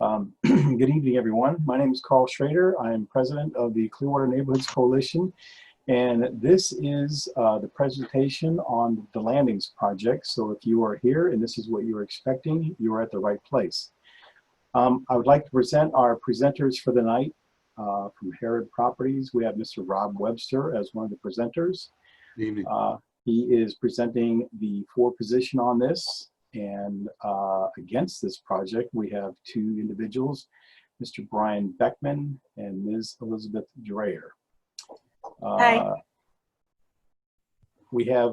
Good evening, everyone. My name is Carl Schrader. I am president of the Clearwater Neighborhoods Coalition, and this is the presentation on the Landings project. So if you are here and this is what you are expecting, you are at the right place. I would like to present our presenters for the night. From Herod Properties, we have Mr. Rob Webster as one of the presenters. Good evening. He is presenting the for position on this. And against this project, we have two individuals, Mr. Brian Beckman and Ms. Elizabeth Dreyer. Hi. We have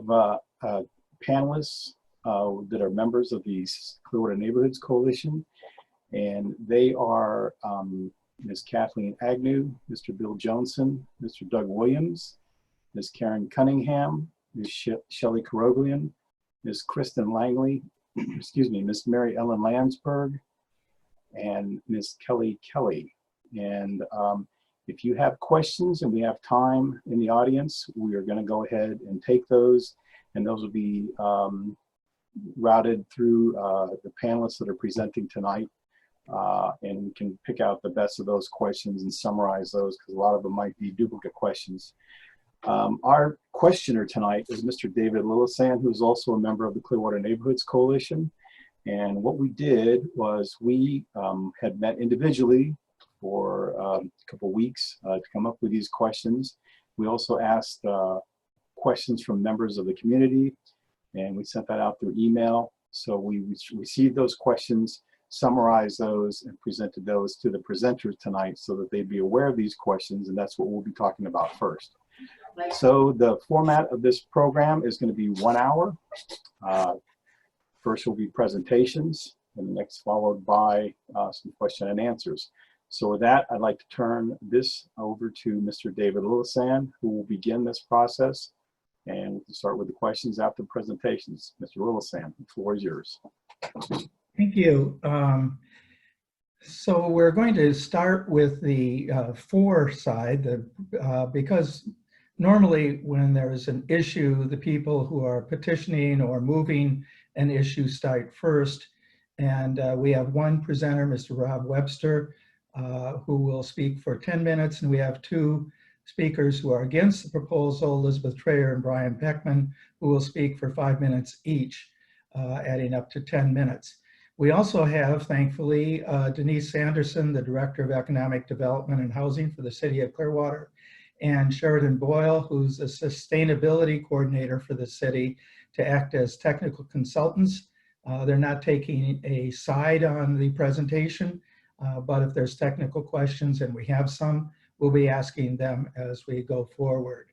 panelists that are members of the Clearwater Neighborhoods Coalition, and they are Ms. Kathleen Agnew, Mr. Bill Johnson, Mr. Doug Williams, Ms. Karen Cunningham, Ms. Shelley Karoglian, Ms. Kristen Langley, excuse me, Ms. Mary Ellen Landsberg, and Ms. Kelly Kelly. And if you have questions and we have time in the audience, we are going to go ahead and take those, and those will be routed through the panelists that are presenting tonight, and we can pick out the best of those questions and summarize those, because a lot of them might be duplicate questions. Our questioner tonight is Mr. David Lillesand, who is also a member of the Clearwater Neighborhoods Coalition. And what we did was we had met individually for a couple weeks to come up with these questions. We also asked questions from members of the community, and we sent that out through email. So we received those questions, summarized those, and presented those to the presenters tonight so that they'd be aware of these questions, and that's what we'll be talking about first. So the format of this program is going to be 1 hour. First will be presentations, and the next followed by some question and answers. So with that, I'd like to turn this over to Mr. David Lillesand, who will begin this process. And we can start with the questions after the presentations. Mr. Lillesand, the floor is yours. Thank you. So we're going to start with the for side, because normally when there's an issue, the people who are petitioning or moving an issue start first. And we have one presenter, Mr. Rob Webster, who will speak for 10 minutes. And we have two speakers who are against the proposal, Elizabeth Dreyer and Brian Beckman, who will speak for 5 minutes each, adding up to 10 minutes. We also have, thankfully, Denise Sanderson, the Director of Economic Development and Housing for the City of Clearwater, and Sheridan Boyle, who's a sustainability coordinator for the city, to act as technical consultants. They're not taking a side on the presentation, but if there's technical questions, and we have some, we'll be asking them as we go forward.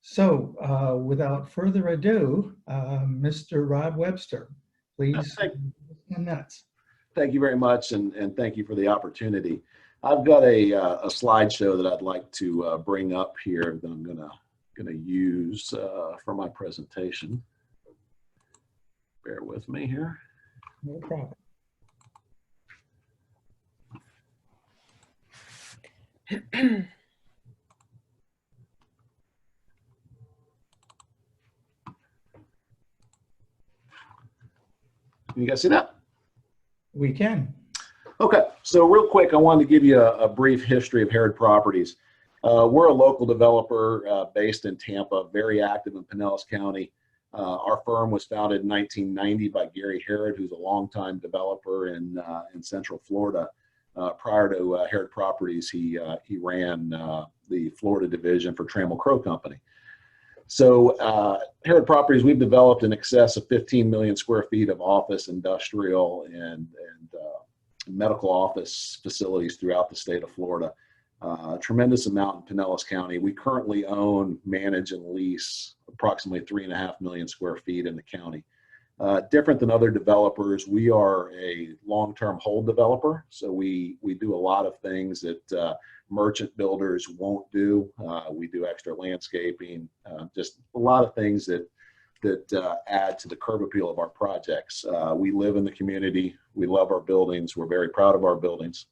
So without further ado, Mr. Rob Webster, please. 10 minutes. Thank you very much, and thank you for the opportunity. I've got a slideshow that I'd like to bring up here that I'm gonna use for my presentation. Bear with me here. No problem. You guys see that? We can. Okay, so real quick, I wanted to give you a brief history of Herod Properties. We're a local developer based in Tampa, very active in Pinellas County. Our firm was founded in 1990 by Gary Herod, who's a longtime developer in Central Florida. Prior to Herod Properties, he ran the Florida division for Trammell Crow Company. So Herod Properties, we've developed in excess of 15 million square feet of office, industrial, and medical office facilities throughout the state of Florida. A tremendous amount in Pinellas County. We currently own, manage, and lease approximately 3.5 million square feet in the county. Different than other developers, we are a long-term hold developer. So we do a lot of things that merchant builders won't do. We do extra landscaping, just a lot of things that add to the curb appeal of our projects. We live in the community. We love our buildings. We're very proud of our buildings.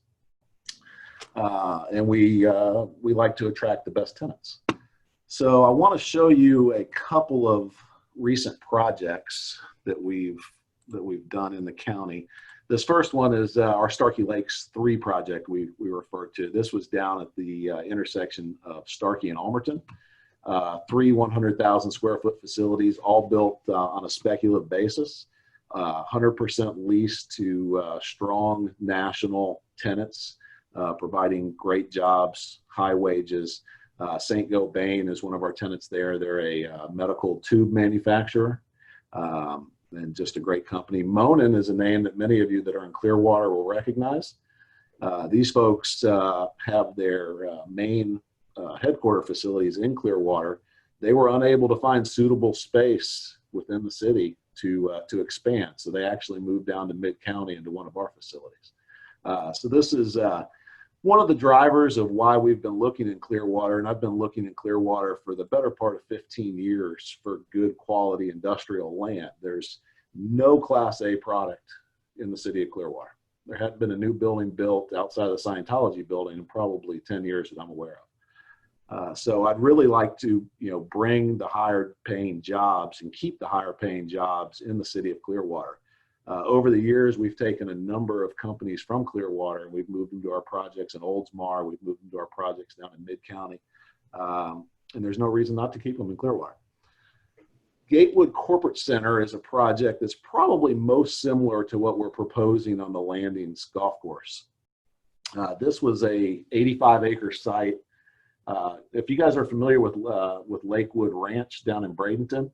And we like to attract the best tenants. So I want to show you a couple of recent projects that we've done in the county. This first one is our Starkey Lakes 3 project we refer to. This was down at the intersection of Starkey and Almerton. 3 100,000 square foot facilities, all built on a speculative basis. 100% leased to strong national tenants, providing great jobs, high wages. St. Gobain is one of our tenants there. They're a medical tube manufacturer. And just a great company. Monin is a name that many of you that are in Clearwater will recognize. These folks have their main headquarter facilities in Clearwater. They were unable to find suitable space within the city to expand. So they actually moved down to Mid-County into one of our facilities. So this is one of the drivers of why we've been looking in Clearwater, and I've been looking in Clearwater for the better part of 15 years for good quality industrial land. There's no Class A product in the city of Clearwater. There hadn't been a new building built outside of the Scientology building in probably 10 years that I'm aware of. So I'd really like to, bring the higher paying jobs and keep the higher paying jobs in the city of Clearwater. Over the years, we've taken a number of companies from Clearwater and we've moved them to our projects in Oldsmar. We've moved them to our projects down in Mid-County. And there's no reason not to keep them in Clearwater. Gatewood Corporate Center is a project that's probably most similar to what we're proposing on the Landings golf course. This was a 85-acre site. If you guys are familiar with Lakewood Ranch down in Bradenton,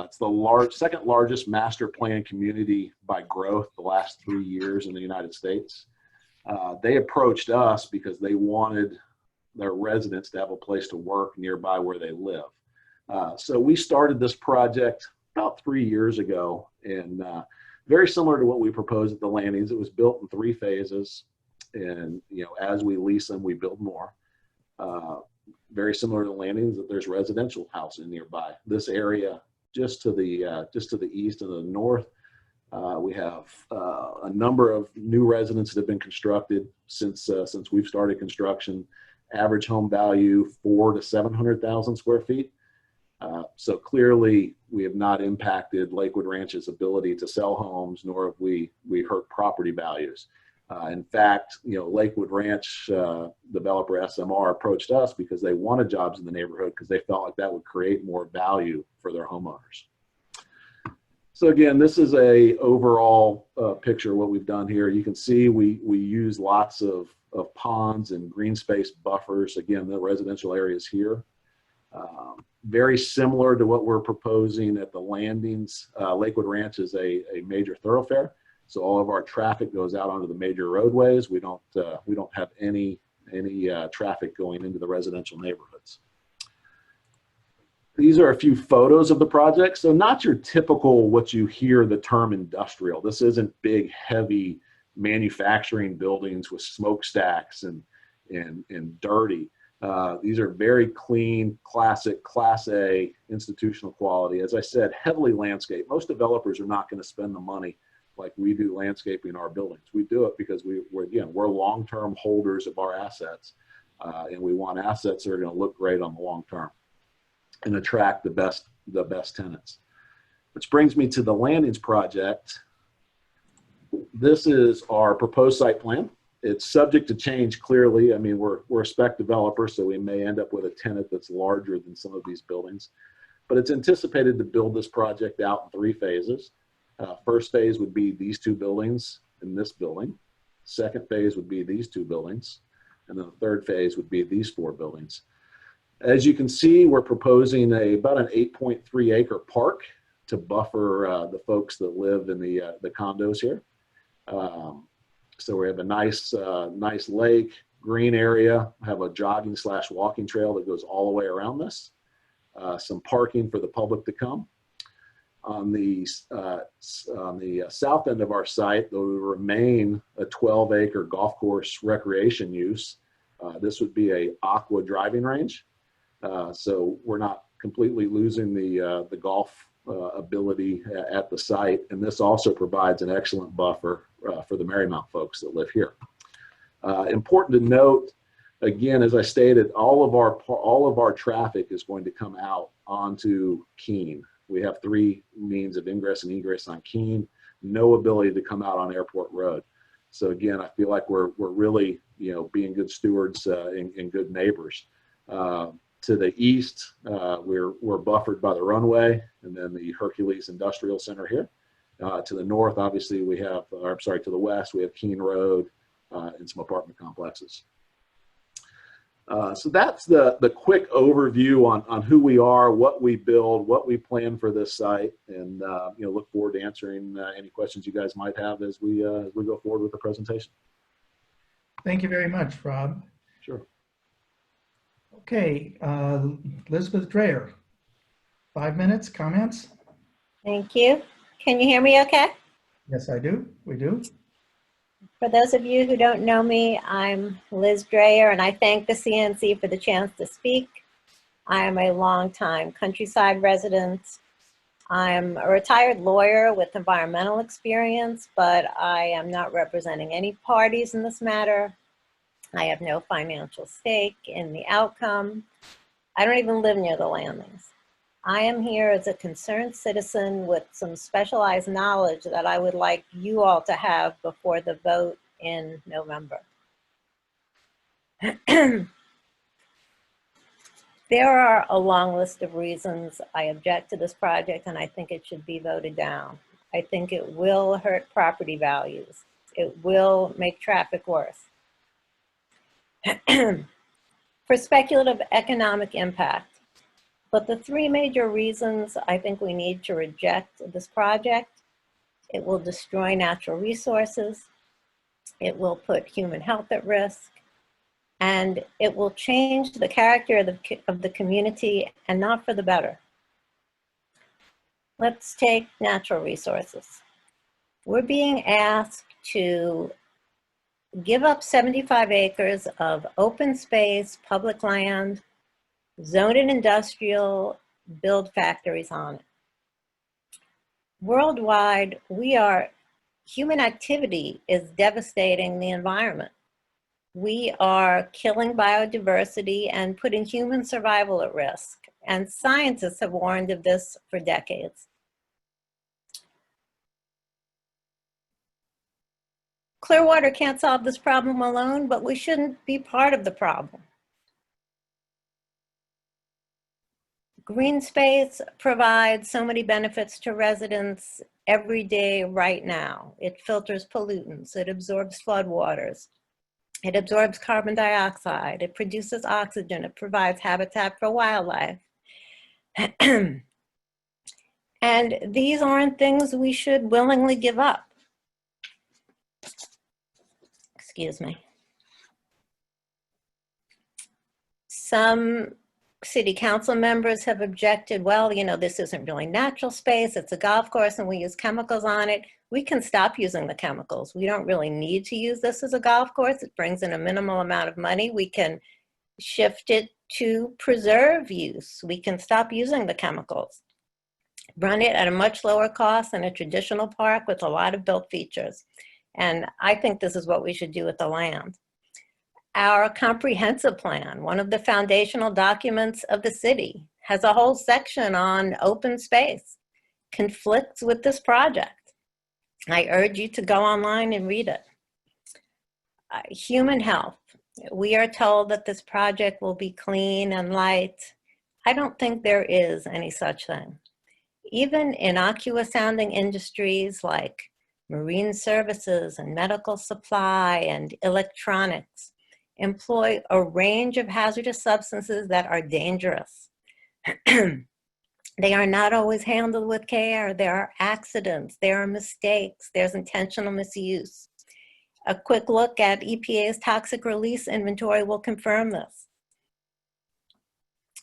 it's the second largest master plan community by growth the last 3 years in the United States. They approached us because they wanted their residents to have a place to work nearby where they live. So we started this project about 3 years ago, and very similar to what we proposed at the Landings. It was built in 3 phases, and as we lease them, we build more. Very similar to the Landings, that there's residential housing nearby. This area, just to the east and the north, we have a number of new residences that have been constructed since we've started construction. Average home value 400,000 to 700,000 square feet. So clearly, we have not impacted Lakewood Ranch's ability to sell homes, nor have we hurt property values. In fact, Lakewood Ranch developer SMR approached us because they wanted jobs in the neighborhood because they felt like that would create more value for their homeowners. So again, this is a overall picture of what we've done here. You can see we use lots of ponds and green space buffers. Again, the residential areas here. Very similar to what we're proposing at the Landings. Lakewood Ranch is a major thoroughfare. So all of our traffic goes out onto the major roadways. We don't have any traffic going into the residential neighborhoods. These are a few photos of the project. So not your typical what you hear the term industrial. This isn't big, heavy manufacturing buildings with smokestacks and dirty. These are very clean, classic, Class A institutional quality. As I said, heavily landscaped. Most developers are not going to spend the money like we do landscaping our buildings. We do it because we're long-term holders of our assets, and we want assets that are going to look great on the long term and attract the best tenants. Which brings me to the Landings project. This is our proposed site plan. It's subject to change clearly. I mean, we're a spec developer, so we may end up with a tenant that's larger than some of these buildings. But it's anticipated to build this project out in 3 phases. First phase would be these 2 buildings in this building. Second phase would be these 2 buildings. And then the third phase would be these 4 buildings. As you can see, we're proposing about an 8.3 acre park to buffer the folks that live in the condos here. So we have a nice lake, green area, have a jogging / walking trail that goes all the way around this. Some parking for the public to come. On the south end of our site, there will remain a 12-acre golf course recreation use. This would be a aqua driving range. So we're not completely losing the golf ability at the site. And this also provides an excellent buffer for the Marymount folks that live here. Important to note, again, as I stated, all of our traffic is going to come out onto Keene. We have 3 means of ingress and egress on Keene. no ability to come out on Airport Road. So again, I feel like we're really, being good stewards and good neighbors. To the east, we're buffered by the runway and then the Hercules Industrial Center here. To the north, obviously, to the west, we have Keene Road and some apartment complexes. So that's the quick overview on who we are, what we build, what we plan for this site, and look forward to answering any questions you guys might have as we go forward with the presentation. Thank you very much, Rob. Sure. Okay, Elizabeth Dreyer, 5 minutes, comments? Thank you. Can you hear me okay? Yes, I do. We do. For those of you who don't know me, I'm Liz Dreyer, and I thank the CNC for the chance to speak. I am a longtime countryside resident. I'm a retired lawyer with environmental experience, but I am not representing any parties in this matter. I have no financial stake in the outcome. I don't even live near the landings. I am here as a concerned citizen with some specialized knowledge that I would like you all to have before the vote in November. There are a long list of reasons I object to this project, and I think it should be voted down. I think it will hurt property values. It will make traffic worse. For speculative economic impact. But the three major reasons I think we need to reject this project: it will destroy natural resources, it will put human health at risk, and it will change the character of the community, and not for the better. Let's take natural resources. We're being asked to give up 75 acres of open space, public land, zone it industrial, build factories on it. Worldwide, human activity is devastating the environment. We are killing biodiversity and putting human survival at risk. And scientists have warned of this for decades. Clearwater can't solve this problem alone, but we shouldn't be part of the problem. Green space provides so many benefits to residents every day right now. It filters pollutants, it absorbs floodwaters, it absorbs carbon dioxide, it produces oxygen, it provides habitat for wildlife. And these aren't things we should willingly give up. Excuse me. Some city council members have objected, well, this isn't really natural space, it's a golf course and we use chemicals on it. We can stop using the chemicals. We don't really need to use this as a golf course. It brings in a minimal amount of money. We can shift it to preserve use. We can stop using the chemicals. Run it at a much lower cost than a traditional park with a lot of built features. And I think this is what we should do with the land. Our comprehensive plan, one of the foundational documents of the city, has a whole section on open space, conflicts with this project. I urge you to go online and read it. Human health. We are told that this project will be clean and light. I don't think there is any such thing. Even innocuous sounding industries like marine services and medical supply and electronics employ a range of hazardous substances that are dangerous. They are not always handled with care. There are accidents, there are mistakes, there's intentional misuse. A quick look at EPA's toxic release inventory will confirm this.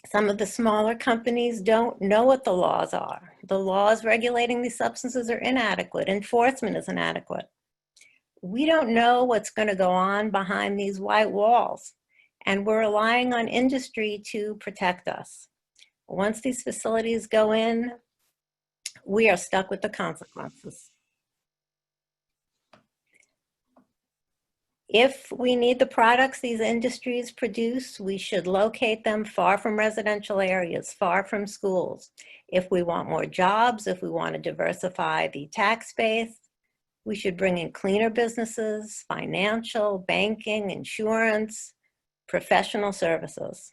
Some of the smaller companies don't know what the laws are. The laws regulating these substances are inadequate. Enforcement is inadequate. We don't know what's going to go on behind these white walls, and we're relying on industry to protect us. Once these facilities go in, we are stuck with the consequences. If we need the products these industries produce, we should locate them far from residential areas, far from schools. If we want more jobs, if we want to diversify the tax base, We should bring in cleaner businesses, financial, banking, insurance, professional services.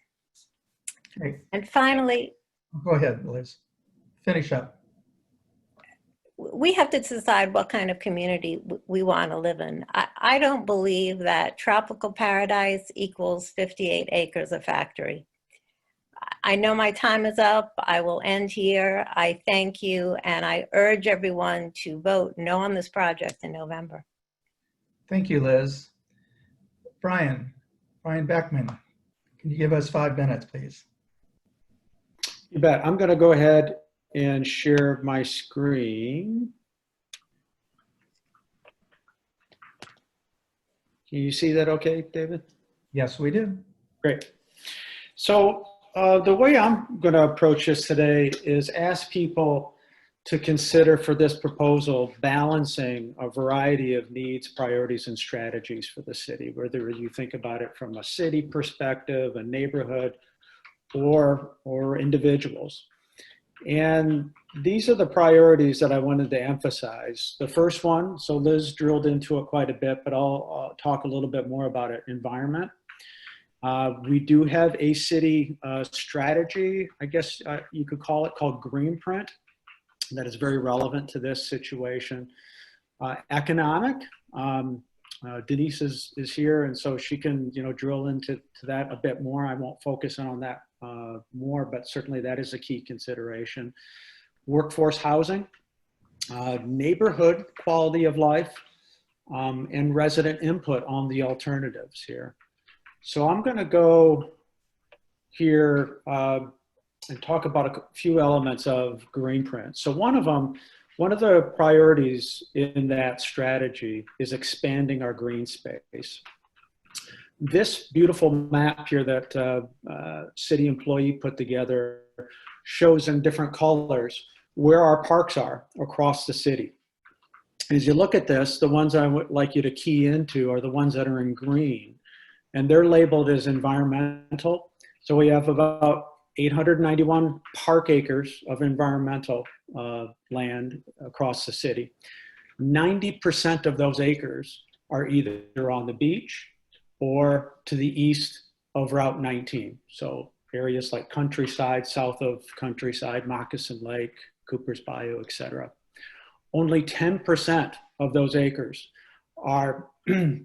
Okay, And finally, go ahead, Liz. Finish up. we have to decide what kind of community we want to live in. I don't believe that tropical paradise equals 58 acres of factory. I know my time is up. I will end here. I thank you, and I urge everyone to vote no on this project in November. Thank you, Liz. Brian Beckman, can you give us 5 minutes, please? You bet. I'm going to go ahead and share my screen. Can you see that okay, David? Yes, we do. Great. So the way I'm going to approach this today is ask people to consider for this proposal balancing a variety of needs, priorities, and strategies for the city, whether you think about it from a city perspective, a neighborhood, or individuals. And these are the priorities that I wanted to emphasize. The first one, so Liz drilled into it quite a bit, but I'll talk a little bit more about it, environment. We do have a city strategy, I guess you could call it, called Greenprint, that is very relevant to this situation. Economic, Denise is here, and so she can drill into that a bit more. I won't focus on that more, but certainly that is a key consideration. Workforce housing, neighborhood quality of life, and resident input on the alternatives here. So I'm going to go here and talk about a few elements of Greenprint. So one of the priorities in that strategy is expanding our green space. This beautiful map here that city employee put together shows in different colors where our parks are across the city. As you look at this, the ones I would like you to key into are the ones that are in green, and they're labeled as environmental. So we have about 891 park acres of environmental land across the city. 90% of those acres are either on the beach or to the east of Route 19. So areas like Countryside, south of Countryside, Moccasin Lake, Cooper's Bayou, etc. Only 10% of those acres are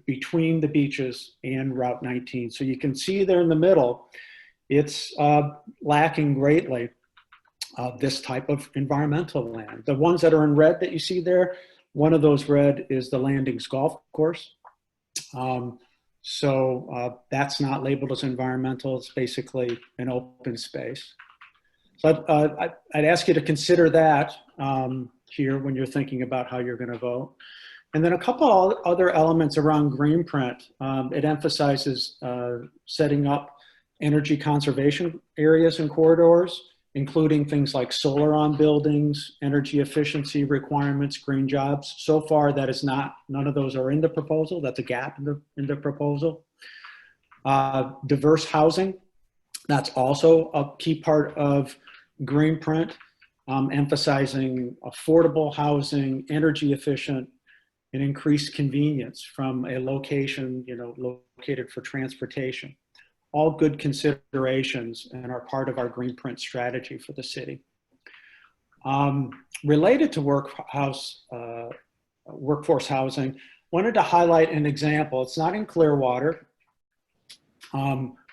between the beaches and Route 19. So you can see there in the middle, it's lacking greatly this type of environmental land. The ones that are in red that you see there, one of those red is the Landings Golf Course. That's not labeled as environmental. It's basically an open space. So I'd ask you to consider that here when you're thinking about how you're going to vote. And then a couple other elements around Greenprint. It emphasizes setting up energy conservation areas and corridors, including things like solar on buildings, energy efficiency requirements, green jobs. So far, that is not, none of those are in the proposal. That's a gap in the proposal. Diverse housing, that's also a key part of Greenprint, emphasizing affordable housing, energy efficient, and increased convenience from a location, located for transportation. All good considerations and are part of our Greenprint strategy for the city. Related to workforce housing, wanted to highlight an example. It's not in Clearwater.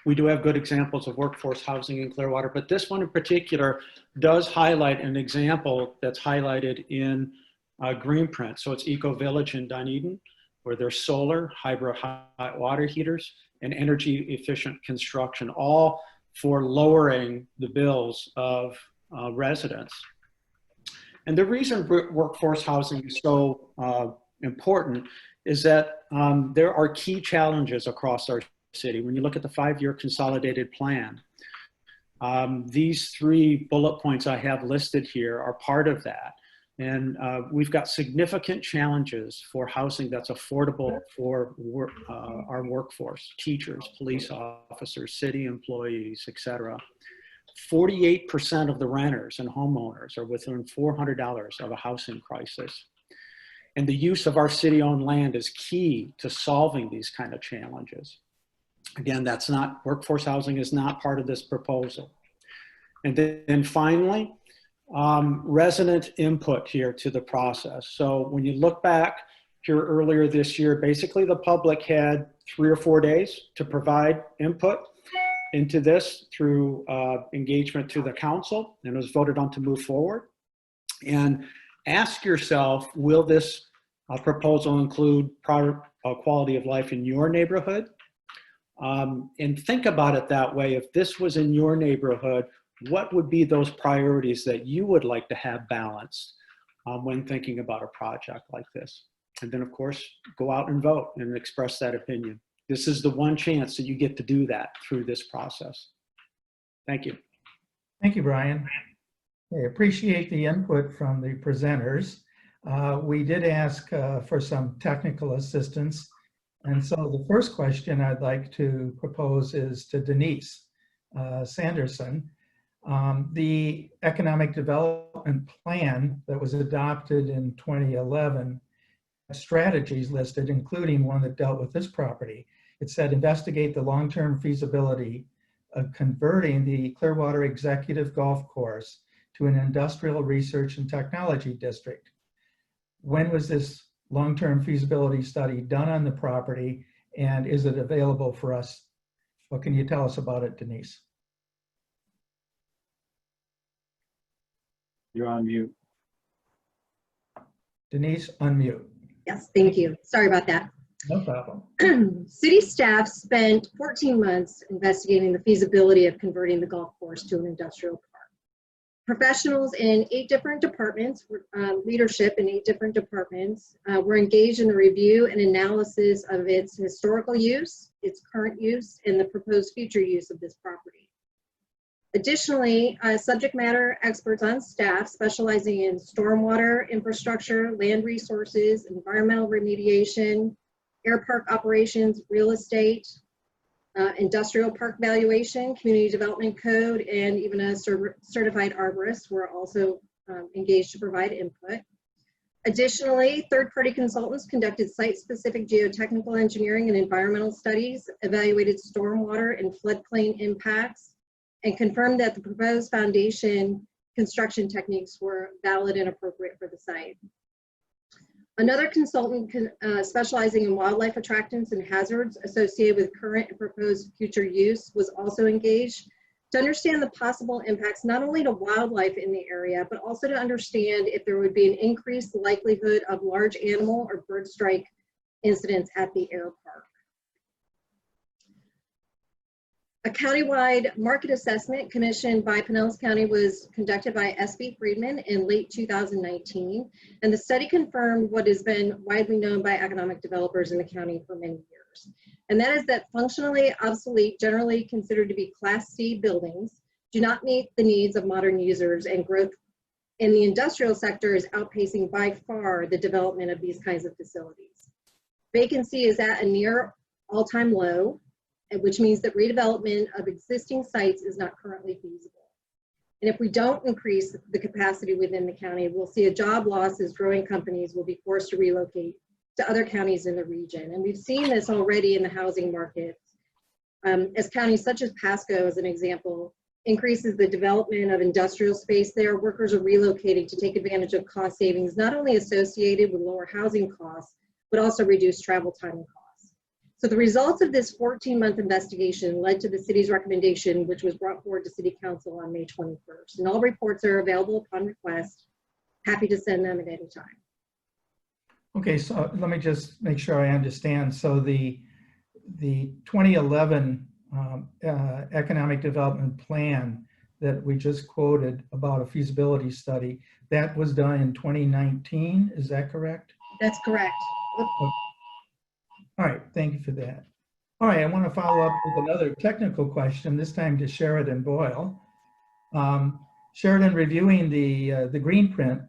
We do have good examples of workforce housing in Clearwater, but this one in particular does highlight an example that's highlighted in Greenprint. So it's Eco Village in Dunedin, where there's solar, hybrid hot water heaters, and energy efficient construction, all for lowering the bills of residents. And the reason workforce housing is so important is that there are key challenges across our city. When you look at the 5-year consolidated plan, these 3 bullet points I have listed here are part of that. And we've got significant challenges for housing that's affordable for our workforce, teachers, police officers, city employees, et cetera. 48% of the renters and homeowners are within $400 of a housing crisis. And the use of our city-owned land is key to solving these kind of challenges. Again, that's not, workforce housing is not part of this proposal. And then finally, resident input here to the process. So when you look back here earlier this year, basically the public had 3 or 4 days to provide input into this through engagement to the council, and it was voted on to move forward. And ask yourself, will this proposal include quality of life in your neighborhood? And think about it that way. If this was in your neighborhood, what would be those priorities that you would like to have balanced when thinking about a project like this? And then, of course, go out and vote and express that opinion. This is the one chance that you get to do that through this process. Thank you. Thank you, Brian. I appreciate the input from the presenters. We did ask for some technical assistance. And so the first question I'd like to propose is to Denise Sanderson. The economic development plan that was adopted in 2011 had strategies listed, including one that dealt with this property. It said, investigate the long-term feasibility of converting the Clearwater Executive Golf Course to an industrial research and technology district. When was this long-term feasibility study done on the property, and is it available for us? What can you tell us about it, Denise? You're on mute. Denise, unmute. Yes, thank you. Sorry about that. No problem. City staff spent 14 months investigating the feasibility of converting the golf course to an industrial park. Professionals in 8 different departments, leadership in 8 different departments, were engaged in the review and analysis of its historical use, its current use, and the proposed future use of this property. Additionally, subject matter experts on staff specializing in stormwater infrastructure, land resources, environmental remediation, air park operations, real estate, industrial park valuation, community development code, and even a certified arborist were also engaged to provide input. Additionally, third-party consultants conducted site-specific geotechnical engineering and environmental studies, evaluated stormwater and floodplain impacts, and confirmed that the proposed foundation construction techniques were valid and appropriate for the site. Another consultant specializing in wildlife attractants and hazards associated with current and proposed future use was also engaged to understand the possible impacts not only to wildlife in the area, but also to understand if there would be an increased likelihood of large animal or bird strike incidents at the air park. A countywide market assessment commissioned by Pinellas County was conducted by S.B. Friedman in late 2019, and the study confirmed what has been widely known by economic developers in the county for many years. And that is that functionally obsolete, generally considered to be Class C buildings, do not meet the needs of modern users, and growth in the industrial sector is outpacing by far the development of these kinds of facilities. Vacancy is at a near all-time low, which means that redevelopment of existing sites is not currently feasible. And if we don't increase the capacity within the county, we'll see a job loss as growing companies will be forced to relocate to other counties in the region. And we've seen this already in the housing market. As counties such as Pasco, as an example, increases the development of industrial space there, workers are relocating to take advantage of cost savings, not only associated with lower housing costs, but also reduced travel time and costs. So the results of this 14-month investigation led to the city's recommendation, which was brought forward to City Council on May 21st. And all reports are available upon request. Happy to send them at any time. Okay, so let me just make sure I understand. So the 2011 economic development plan that we just quoted about a feasibility study, that was done in 2019, is that correct? That's correct. Okay. All right, thank you for that. All right, I want to follow up with another technical question, this time to Sheridan Boyle. Sheridan, reviewing the green print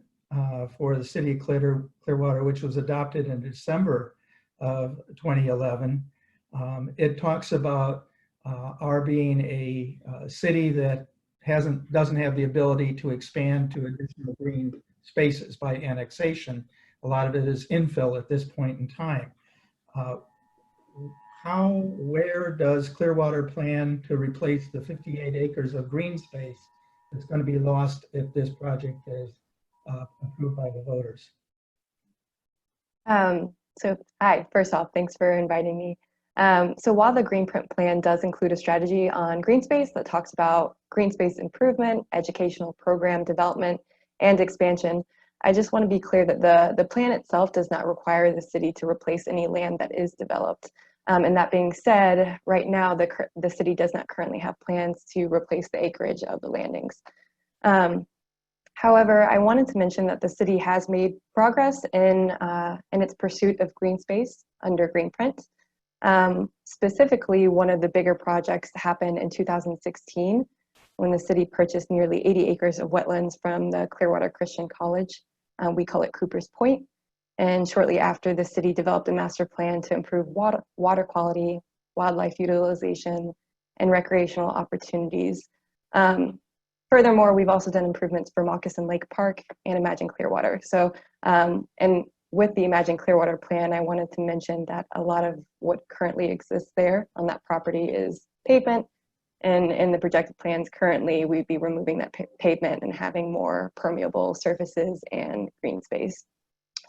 for the city of Clearwater, which was adopted in December of 2011, it talks about our being a city that doesn't have the ability to expand to additional green spaces by annexation. A lot of it is infill at this point in time. Where does Clearwater plan to replace the 58 acres of green space that's going to be lost if this project is approved by the voters? Hi, first off, thanks for inviting me. So while the Greenprint plan does include a strategy on green space that talks about green space improvement, educational program development, and expansion, I just want to be clear that the plan itself does not require the city to replace any land that is developed. And that being said, right now, the city does not currently have plans to replace the acreage of the landings. However, I wanted to mention that the city has made progress in its pursuit of green space under Greenprint. Specifically, one of the bigger projects happened in 2016 when the city purchased nearly 80 acres of wetlands from the Clearwater Christian College. We call it Cooper's Point. And shortly after, the city developed a master plan to improve water quality, wildlife utilization, and recreational opportunities. Furthermore, we've also done improvements for Moccasin Lake Park and Imagine Clearwater. So, and with the Imagine Clearwater plan, I wanted to mention that a lot of what currently exists there on that property is pavement. And in the projected plans currently, we'd be removing that pavement and having more permeable surfaces and green space.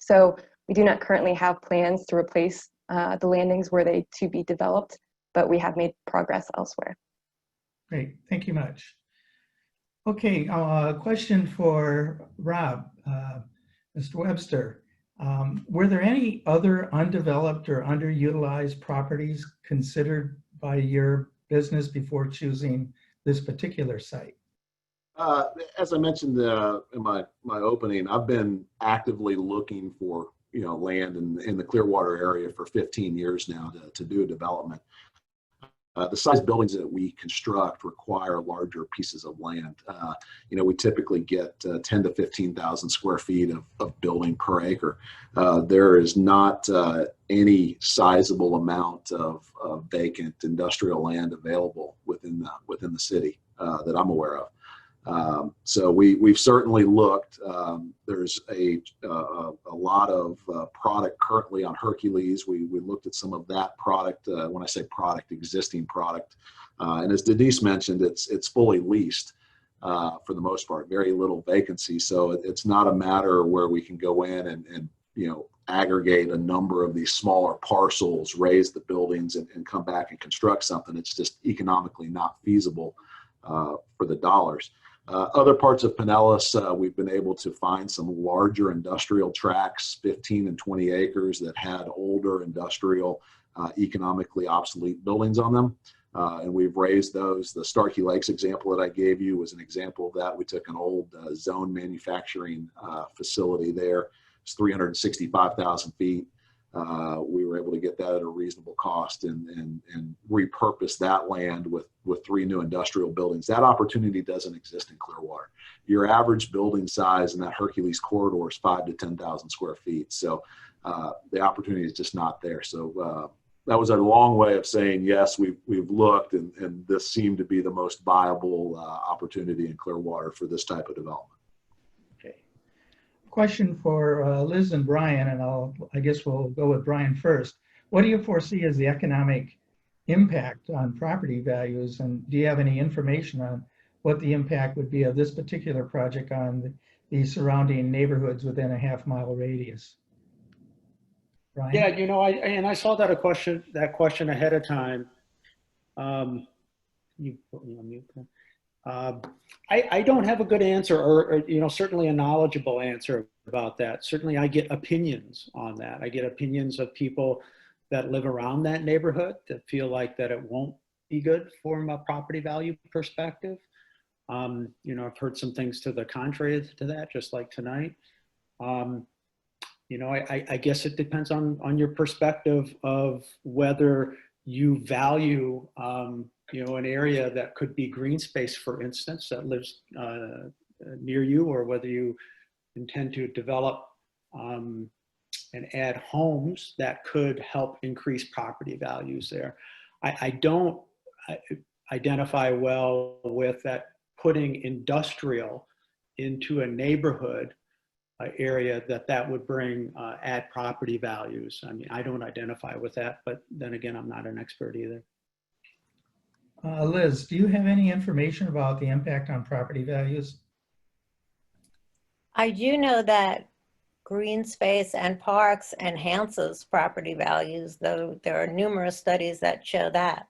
So we do not currently have plans to replace the landings were they to be developed, but we have made progress elsewhere. Great, thank you much. Okay, question for Rob, Mr. Webster. Were there any other undeveloped or underutilized properties considered by your business before choosing this particular site? As I mentioned in my opening, I've been actively looking for land in the Clearwater area for 15 years now to do a development. The size buildings that we construct require larger pieces of land. We typically get 10 to 15,000 square feet of building per acre. There is not any sizable amount of vacant industrial land available within the city that I'm aware of. So we've certainly looked. There's a lot of product currently on Hercules. We looked at some of that product. When I say product, existing product, and as Denise mentioned, it's fully leased for the most part. Very little vacancy. So it's not a matter where we can go in and aggregate a number of these smaller parcels, raise the buildings, and come back and construct something. It's just economically not feasible for the dollars. Other parts of Pinellas, we've been able to find some larger industrial tracts, 15 and 20 acres, that had older industrial, economically obsolete buildings on them. And we've raised those. The Starkey Lakes example that I gave you was an example of that. We took an old zone manufacturing facility there. It's 365,000 feet. We were able to get that at a reasonable cost and repurpose that land with 3 new industrial buildings. That opportunity doesn't exist in Clearwater. Your average building size in that Hercules corridor is 5,000 to 10,000 square feet. So the opportunity is just not there. So that was a long way of saying, yes, we've looked, and this seemed to be the most viable opportunity in Clearwater for this type of development. Question for Liz and Brian, and I guess we'll go with Brian first. What do you foresee as the economic impact on property values, and do you have any information on what the impact would be of this particular project on the surrounding neighborhoods within a half-mile radius? Brian? Yeah, I saw that question ahead of time. You put me on mute. I don't have a good answer, or certainly a knowledgeable answer about that. Certainly, I get opinions on that. I get opinions of people that live around that neighborhood that feel like that it won't be good from a property value perspective. I've heard some things to the contrary to that, just like tonight. I guess it depends on your perspective of whether you value an area that could be green space, for instance, that lives near you, or whether you intend to develop and add homes that could help increase property values there. I don't identify well with that putting industrial into a neighborhood area that would bring add property values. I mean, I don't identify with that, but then again, I'm not an expert either. Liz, do you have any information about the impact on property values? I do know that green space and parks enhances property values, though there are numerous studies that show that.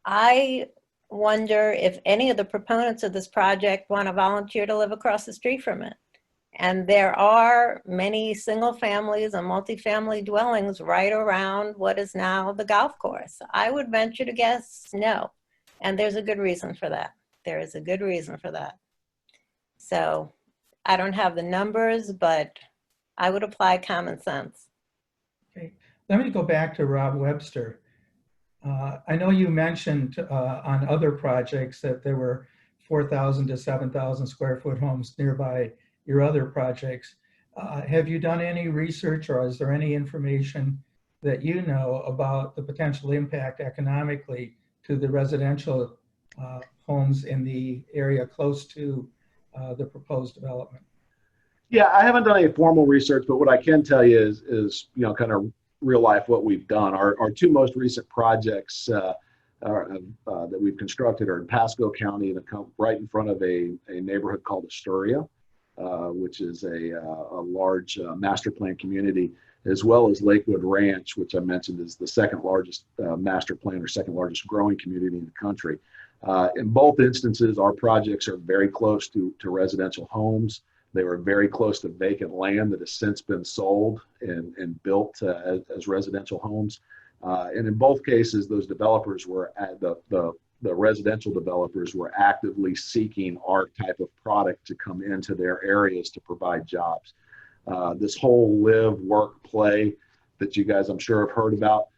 I wonder if any of the proponents of this project want to volunteer to live across the street from it. And there are many single families and multifamily dwellings right around what is now the golf course. I would venture to guess no. And there's a good reason for that. There is a good reason for that. So I don't have the numbers, but I would apply common sense. Okay, let me go back to Rob Webster. I know you mentioned on other projects that there were 4,000 to 7,000 square foot homes nearby your other projects. Have you done any research, or is there any information that you know about the potential impact economically to the residential homes in the area close to the proposed development? Yeah, I haven't done any formal research, but what I can tell you is kind of real life what we've done. Our two most recent projects that we've constructed are in Pasco County, right in front of a neighborhood called Astoria, which is a large master plan community, as well as Lakewood Ranch, which I mentioned is the second largest master plan or second largest growing community in the country. In both instances, our projects are very close to residential homes. They were very close to vacant land that has since been sold and built as residential homes. And in both cases, those developers were the residential developers were actively seeking our type of product to come into their areas to provide jobs. This whole live, work, play that you guys I'm sure have heard about,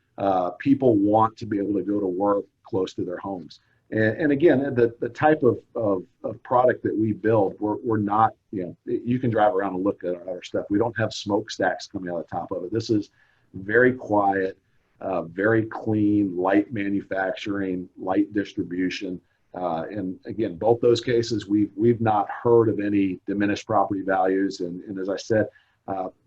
people want to be able to go to work close to their homes. And again, the type of product that we build, we're not, you can drive around and look at our stuff. We don't have smokestacks coming out of the top of it. This is very quiet, very clean, light manufacturing, light distribution. And again, both those cases, we've not heard of any diminished property values. And as I said,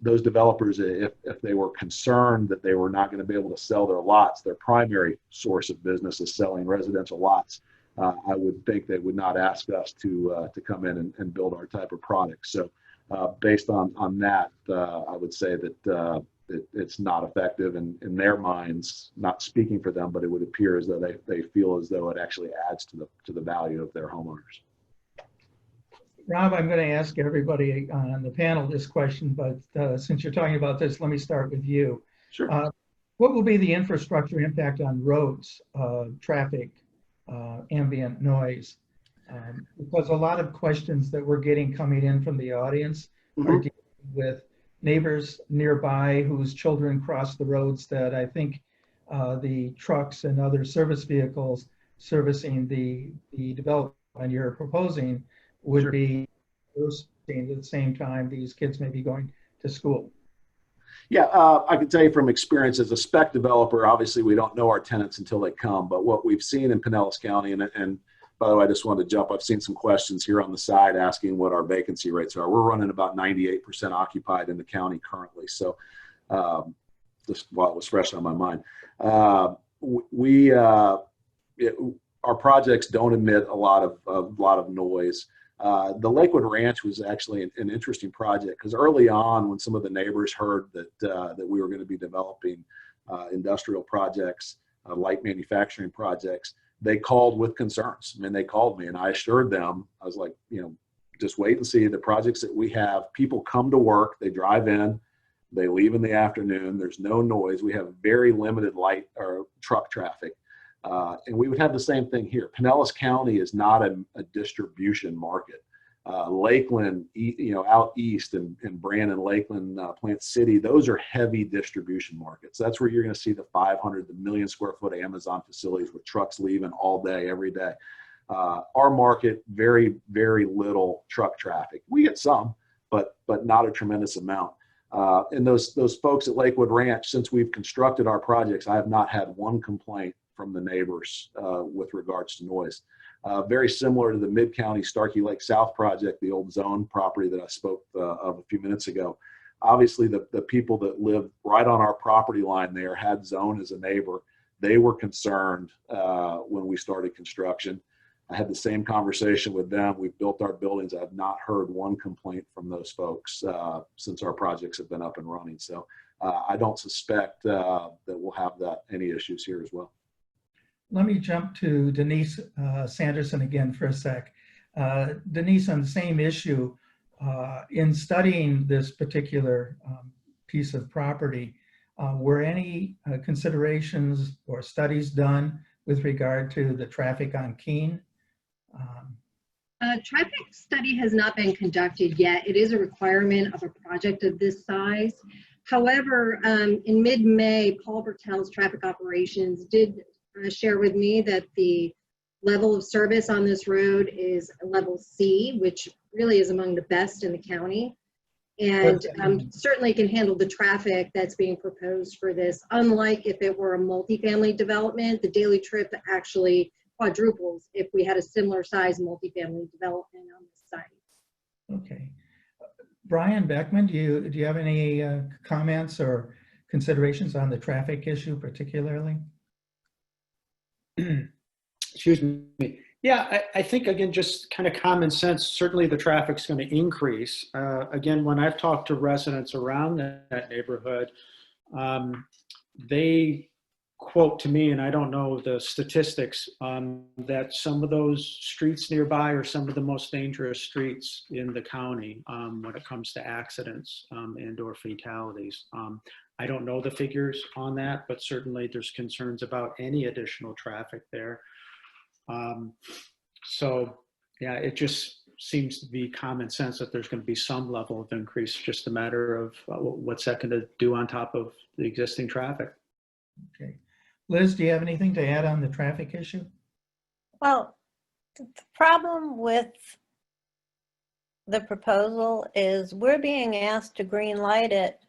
those developers, if they were concerned that they were not going to be able to sell their lots, their primary source of business is selling residential lots. I would think they would not ask us to come in and build our type of product. So based on that, I would say that it's not effective in their minds, not speaking for them, but it would appear as though they feel as though it actually adds to the value of their homeowners. Rob, I'm going to ask everybody on the panel this question, but since you're talking about this, let me start with you. Sure. What will be the infrastructure impact on roads, traffic, ambient noise? Because a lot of questions that we're getting coming in from the audience are dealing with neighbors nearby whose children cross the roads that I think the trucks and other service vehicles servicing the development you're proposing would be at the same time these kids may be going to school. Yeah, I can tell you from experience as a spec developer, obviously we don't know our tenants until they come, but what we've seen in Pinellas County, and by the way, I just wanted to jump, I've seen some questions here on the side asking what our vacancy rates are. We're running about 98% occupied in the county currently. So just while it was fresh on my mind, our projects don't emit a lot of noise. The Lakewood Ranch was actually an interesting project because early on, when some of the neighbors heard that we were going to be developing industrial projects, light manufacturing projects, they called with concerns. I mean, they called me and I assured them, I was like, just wait and see the projects that we have. People come to work, they drive in, they leave in the afternoon. There's no noise. We have very limited light or truck traffic. And we would have the same thing here. Pinellas County is not a distribution market. Lakeland, out east and Brandon, Lakeland, Plant City, those are heavy distribution markets. That's where you're going to see the 500, the million square foot Amazon facilities with trucks leaving all day, every day. Our market, very, very little truck traffic. We get some, but not a tremendous amount. And those folks at Lakewood Ranch, since we've constructed our projects, I have not had one complaint from the neighbors with regards to noise. Very similar to the Mid-County Starkey Lake South project, the old zone property that I spoke of a few minutes ago. Obviously, the people that lived right on our property line there had zone as a neighbor. They were concerned when we started construction. I had the same conversation with them. We've built our buildings. I've not heard one complaint from those folks since our projects have been up and running. So I don't suspect that we'll have any issues here as well. Let me jump to Denise Sanderson again for a sec. Denise, on the same issue, in studying this particular piece of property, were any considerations or studies done with regard to the traffic on Keene? A traffic study has not been conducted yet. It is a requirement of a project of this size. However, in mid-May, Paul Bertel's traffic operations did share with me that the level of service on this road is a level C, which really is among the best in the county. And certainly can handle the traffic that's being proposed for this. Unlike if it were a multifamily development, the daily trip actually quadruples if we had a similar size multifamily development on this site. Okay. Brian Beckman, do you have any comments or considerations on the traffic issue particularly? Excuse me. Yeah, I think, again, just kind of common sense, certainly the traffic's going to increase. Again, when I've talked to residents around that neighborhood, they quote to me, and I don't know the statistics, that some of those streets nearby are some of the most dangerous streets in the county when it comes to accidents and or fatalities. I don't know the figures on that, but certainly there's concerns about any additional traffic there. So yeah, it just seems to be common sense that there's going to be some level of increase, just a matter of what's that going to do on top of the existing traffic. Okay. Liz, do you have anything to add on the traffic issue? Well, the problem with the proposal is we're being asked to green light it,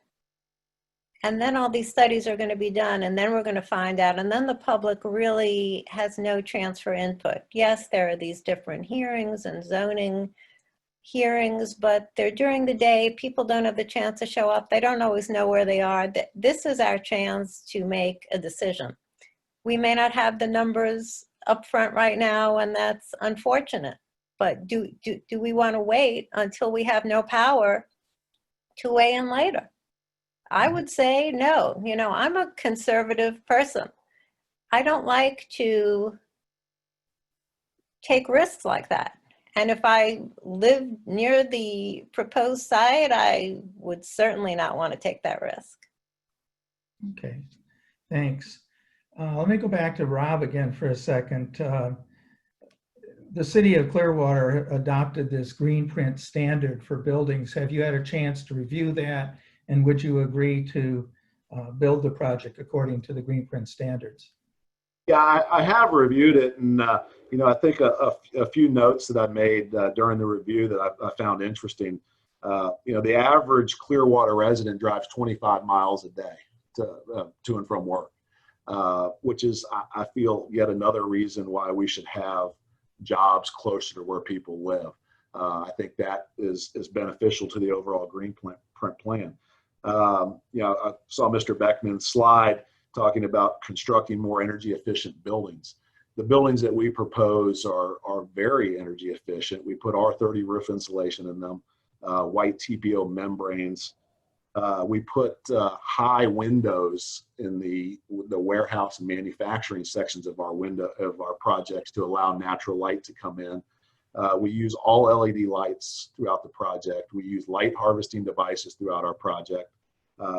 and then all these studies are going to be done, and then we're going to find out, and then the public really has no chance for input. Yes, there are these different hearings and zoning hearings, but they're during the day. People don't have the chance to show up. They don't always know where they are. This is our chance to make a decision. We may not have the numbers up front right now, and that's unfortunate. But do we want to wait until we have no power to weigh in later? I would say no. You know, I'm a conservative person. I don't like to take risks like that. And if I live near the proposed site, I would certainly not want to take that risk. Okay, thanks. Let me go back to Rob again for a second. The city of Clearwater adopted this green print standard for buildings. Have you had a chance to review that? And would you agree to build the project according to the green print standards? Yeah, I have reviewed it, and you know, I think a few notes that I made during the review that I found interesting. You know, the average Clearwater resident drives 25 miles a day to and from work, which is, I feel, yet another reason why we should have jobs closer to where people live. I think that is beneficial to the overall green print plan. You know, I saw Mr. Beckman's slide talking about constructing more energy efficient buildings. The buildings that we propose are very energy efficient. We put R30 roof insulation in them, white TPO membranes. We put high windows in the warehouse and manufacturing sections of our projects to allow natural light to come in. We use all LED lights throughout the project. We use light harvesting devices throughout our project.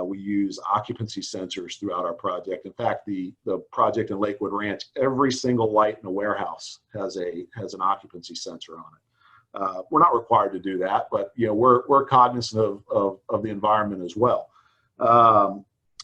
We use occupancy sensors throughout our project. In fact, the project in Lakewood Ranch, every single light in the warehouse has an occupancy sensor on it. We're not required to do that, but you know, we're cognizant of the environment as well.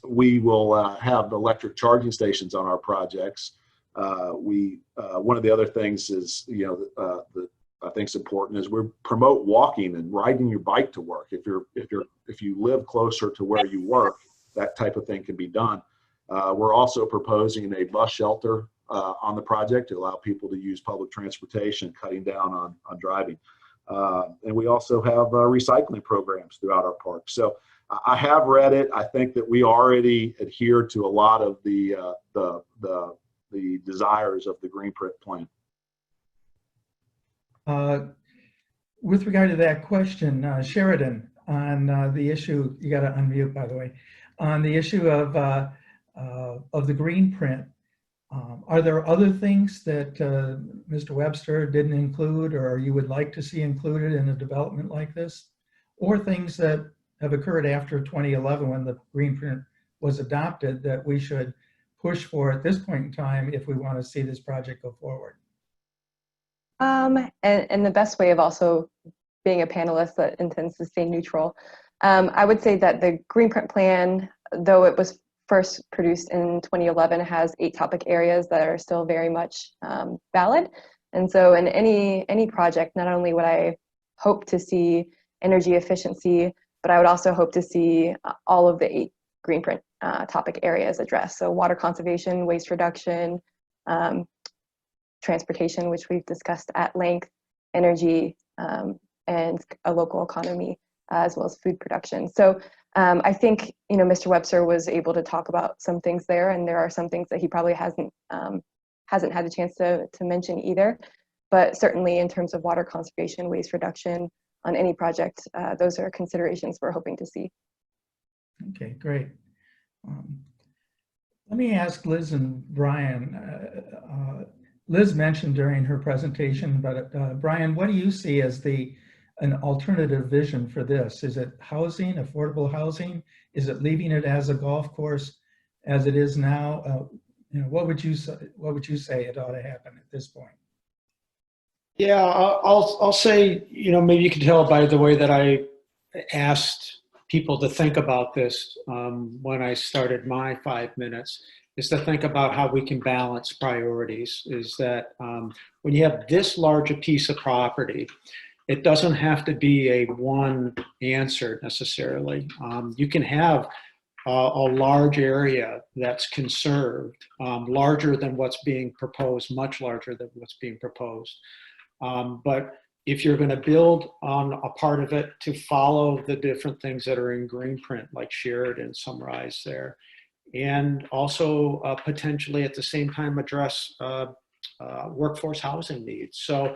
We will have electric charging stations on our projects. One of the other things is, you know, that I think is important is we promote walking and riding your bike to work. If you live closer to where you work, that type of thing can be done. We're also proposing a bus shelter on the project to allow people to use public transportation, cutting down on driving. And we also have recycling programs throughout our park. So I have read it. I think that we already adhere to a lot of the desires of the Greenprint plan. With regard to that question, Sheridan, on the issue, you got to unmute, by the way, on the issue of the Greenprint, are there other things that Mr. Webster didn't include or you would like to see included in a development like this? Or things that have occurred after 2011 when the Greenprint was adopted that we should push for at this point in time if we want to see this project go forward? And the best way of also being a panelist that intends to stay neutral, I would say that the Greenprint plan, though it was first produced in 2011, has 8 topic areas that are still very much valid. And so in any project, not only would I hope to see energy efficiency, but I would also hope to see all of the 8 Greenprint topic areas addressed. So water conservation, waste reduction, transportation, which we've discussed at length, energy, and a local economy, as well as food production. So I think, Mr. Webster was able to talk about some things there, and there are some things that he probably hasn't had a chance to mention either. But certainly in terms of water conservation, waste reduction on any project, those are considerations we're hoping to see. Okay, great. Let me ask Liz and Brian. Liz mentioned during her presentation, but Brian, what do you see as an alternative vision for this? Is it housing, affordable housing? Is it leaving it as a golf course as it is now? What would you say it ought to happen at this point? Yeah, I'll say, maybe you can tell by the way that I asked people to think about this when I started my 5 minutes, is to think about how we can balance priorities. Is that when you have this large a piece of property, it doesn't have to be a one answer necessarily. You can have a large area that's conserved, larger than what's being proposed, much larger than what's being proposed. But if you're going to build on a part of it to follow the different things that are in Greenprint, like Sheridan summarized there, and also potentially at the same time address workforce housing needs. So,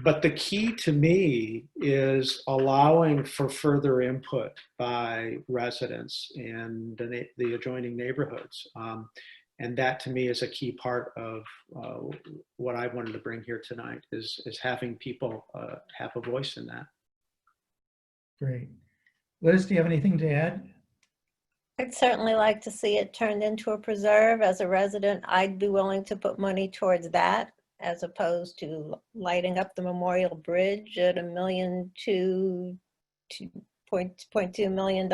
but the key to me is allowing for further input by residents and the adjoining neighborhoods. And that to me is a key part of what I wanted to bring here tonight is having people have a voice in that. Great. Liz, do you have anything to add? I'd certainly like to see it turned into a preserve. As a resident, I'd be willing to put money towards that as opposed to lighting up the Memorial Bridge at $2.2 million.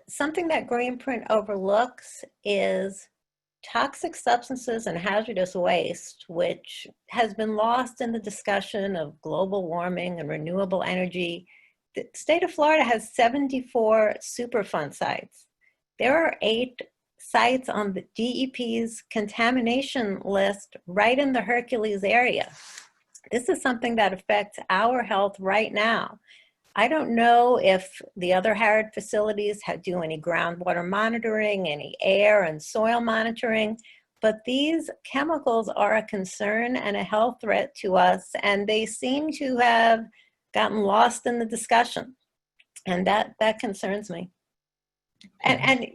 Something that Greenprint overlooks is toxic substances and hazardous waste, which has been lost in the discussion of global warming and renewable energy. The state of Florida has 74 Superfund sites. There are 8 sites on the DEP's contamination list right in the Hercules area. This is something that affects our health right now. I don't know if the other Harrod facilities do any groundwater monitoring, any air and soil monitoring, but these chemicals are a concern and a health threat to us, and they seem to have gotten lost in the discussion, and that concerns me. And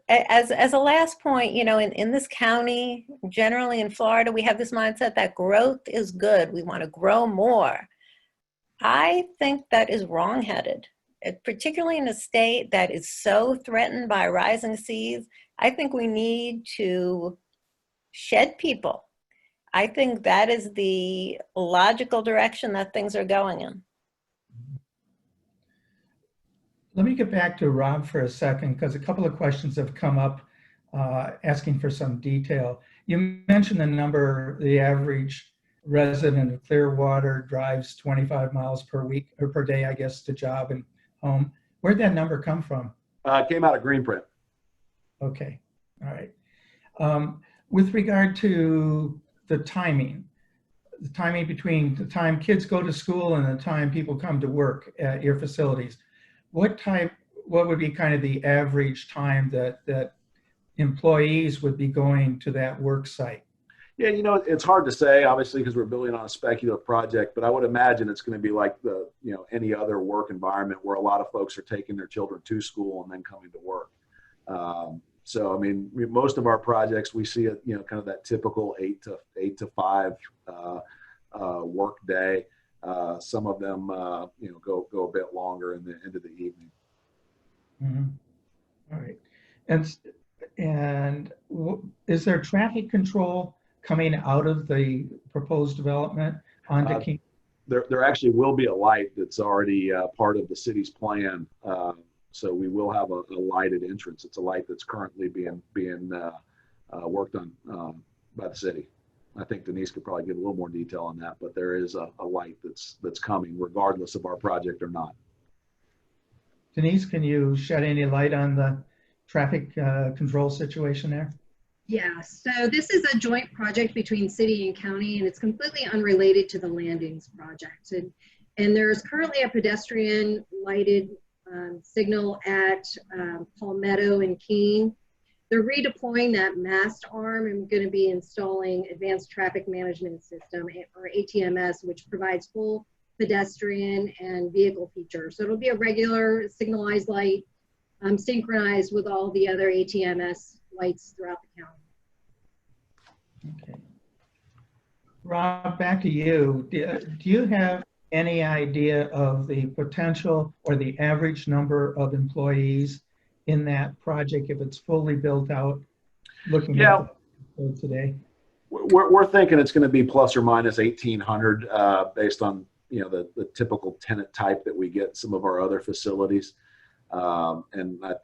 as a last point, in this county, generally in Florida, we have this mindset that growth is good. We want to grow more. I think that is wrongheaded, particularly in a state that is so threatened by rising seas. I think we need to shed people. I think that is the logical direction that things are going in. Let me get back to Rob for a second, because a couple of questions have come up asking for some detail. You mentioned the number, the average resident of Clearwater drives 25 miles per week or per day, I guess, to job and home. Where'd that number come from? It came out of Greenprint. Okay, all right. With regard to the timing between the time kids go to school and the time people come to work at your facilities, what would be kind of the average time that employees would be going to that work site? Yeah, you know, it's hard to say, obviously, because we're building on a speculative project, but I would imagine it's going to be like any other work environment where a lot of folks are taking their children to school and then coming to work. So, I mean, most of our projects, we see it, kind of that typical 8 to 5 work day. Some of them, go a bit longer into the evening. Mm-hmm. All right. And is there traffic control coming out of the proposed development onto King? There actually will be a light that's already part of the city's plan. So we will have a lighted entrance. It's a light that's currently being worked on by the city. I think Denise could probably give a little more detail on that, but there is a light that's coming regardless of our project or not. Denise, can you shed any light on the traffic control situation there? Yeah, so this is a joint project between city and county, and it's completely unrelated to the landings project. And there's currently a pedestrian lighted signal at Palmetto and Keene. They're redeploying that mast arm and going to be installing Advanced Traffic Management System, or ATMS, which provides full pedestrian and vehicle features. So it'll be a regular signalized light, synchronized with all the other ATMS lights throughout the county. Okay. Rob, back to you. Do you have any idea of the potential or the average number of employees in that project if it's fully built out? Looking at the today, we're thinking it's going to be plus or minus 1,800 based on the typical tenant type that we get in some of our other facilities. And I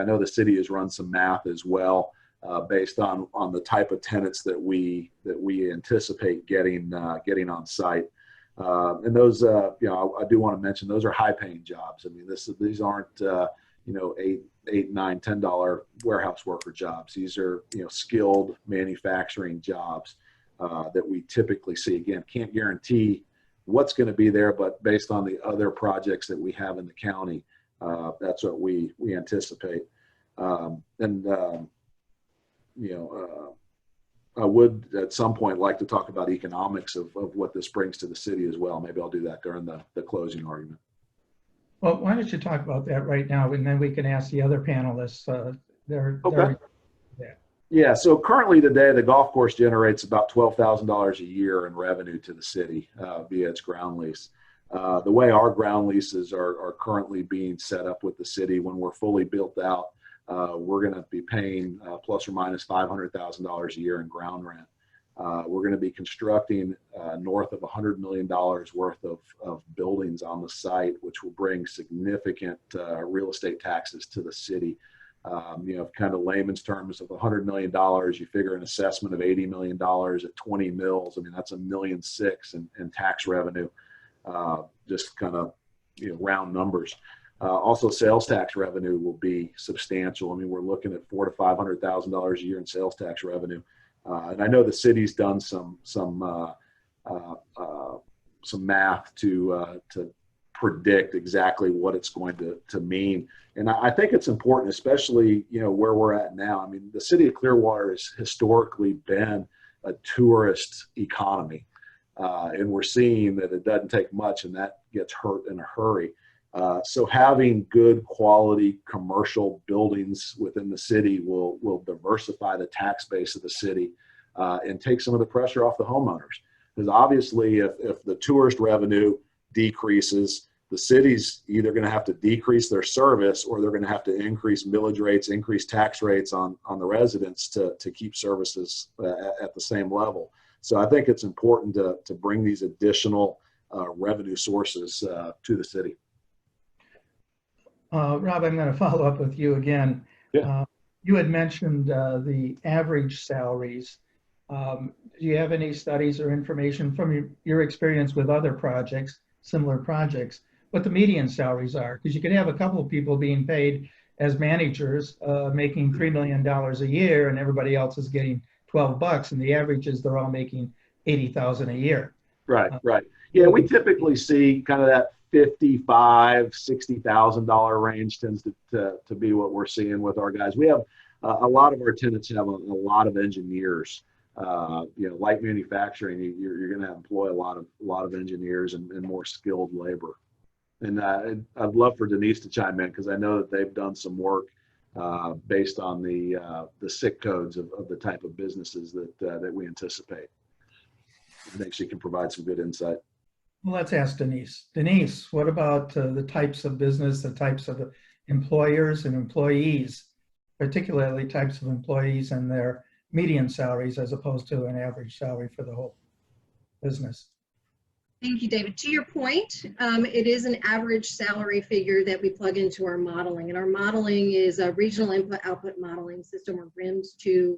know the city has run some math as well based on the type of tenants that we anticipate getting on site. And those, I do want to mention those are high-paying jobs. I mean, these aren't $8, $9, $10 warehouse worker jobs. These are skilled manufacturing jobs that we typically see. Again, can't guarantee what's going to be there, but based on the other projects that we have in the county, that's what we anticipate. I would at some point like to talk about economics of what this brings to the city as well. Maybe I'll do that during the closing argument. well, why don't you talk about that right now, and then we can ask the other panelists. Okay. Yeah, so currently today, the golf course generates about $12,000 a year in revenue to the city via its ground lease. The way our ground leases are currently being set up with the city, when we're fully built out, we're going to be paying plus or minus $500,000 a year in ground rent. We're going to be constructing north of $100 million worth of buildings on the site, which will bring significant real estate taxes to the city. Kind of layman's terms of $100 million, you figure an assessment of $80 million at 20 mills. I mean, that's $1.6 million in tax revenue, just kind of, round numbers. Also, sales tax revenue will be substantial. I mean, we're looking at $400,000 to $500,000 a year in sales tax revenue. And I know the city's done some math to predict exactly what it's going to mean. And I think it's important, especially, where we're at now. I mean, the city of Clearwater has historically been a tourist economy. And we're seeing that it doesn't take much and that gets hurt in a hurry. So having good quality commercial buildings within the city will diversify the tax base of the city and take some of the pressure off the homeowners. Because obviously if the tourist revenue decreases, the city's either going to have to decrease their service or they're going to have to increase millage rates, increase tax rates on the residents to keep services at the same level. So I think it's important to bring these additional revenue sources to the city. Rob, I'm going to follow up with you again. Yeah. You had mentioned the average salaries. Do you have any studies or information from your experience with other projects, similar projects, what the median salaries are? Because you could have a couple of people being paid as managers making $3 million a year and everybody else is getting 12 bucks, and the average is they're all making 80,000 a year. Right, right. Yeah, we typically see kind of that $55,000-$60,000 range tends to be what we're seeing with our guys. We have a lot of our tenants have a lot of engineers. Light manufacturing, you're going to employ a lot of engineers and more skilled labor. And I'd love for Denise to chime in because I know that they've done some work based on the SIC codes of the type of businesses that we anticipate. I think she can provide some good insight. Well, let's ask Denise. Denise, what about the types of business, the types of employers and employees, particularly types of employees and their median salaries as opposed to an average salary for the whole business? Thank you, David. To your point, it is an average salary figure that we plug into our modeling. And our modeling is a regional input-output modeling system, or RIMS-2,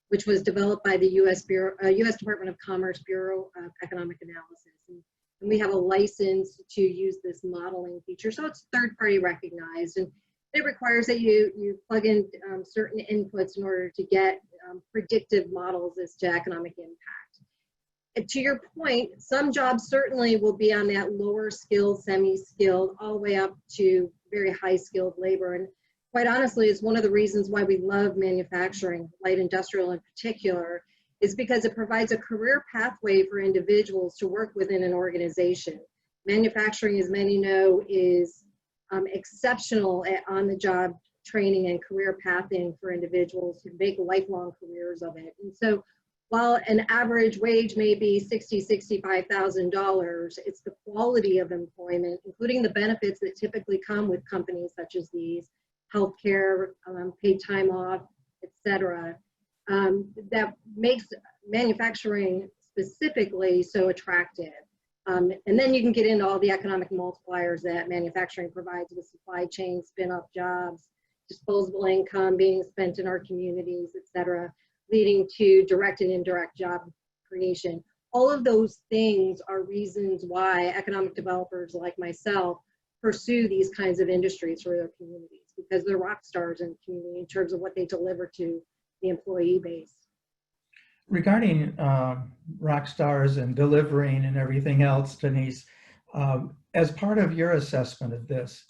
which was developed by the U.S. Department of Commerce Bureau of Economic Analysis. And we have a license to use this modeling feature. So it's third-party recognized. And it requires that you plug in certain inputs in order to get predictive models as to economic impact. And to your point, some jobs certainly will be on that lower skilled, semi-skilled, all the way up to very high skilled labor. And quite honestly, it's one of the reasons why we love manufacturing, light industrial in particular, is because it provides a career pathway for individuals to work within an organization. Manufacturing, as many know, is exceptional at on-the-job training and career pathing for individuals who make lifelong careers of it. And so while an average wage may be $60,000, $65,000, it's the quality of employment, including the benefits that typically come with companies such as these, healthcare, paid time off, et cetera, that makes manufacturing specifically so attractive. And then you can get into all the economic multipliers that manufacturing provides with supply chain, spin-off jobs, disposable income being spent in our communities, et cetera, leading to direct and indirect job creation. All of those things are reasons why economic developers like myself pursue these kinds of industries for their communities, because they're rock stars in the community in terms of what they deliver to the employee base. Regarding rock stars and delivering and everything else, Denise, as part of your assessment of this,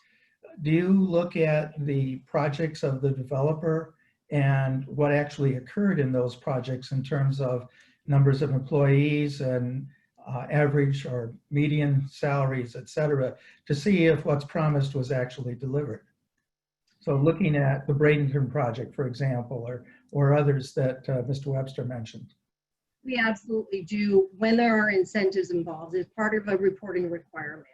do you look at the projects of the developer and what actually occurred in those projects in terms of numbers of employees and average or median salaries, et cetera, to see if what's promised was actually delivered? So looking at the Bradenton project, for example, or others that Mr. Webster mentioned. We absolutely do when there are incentives involved as part of a reporting requirement.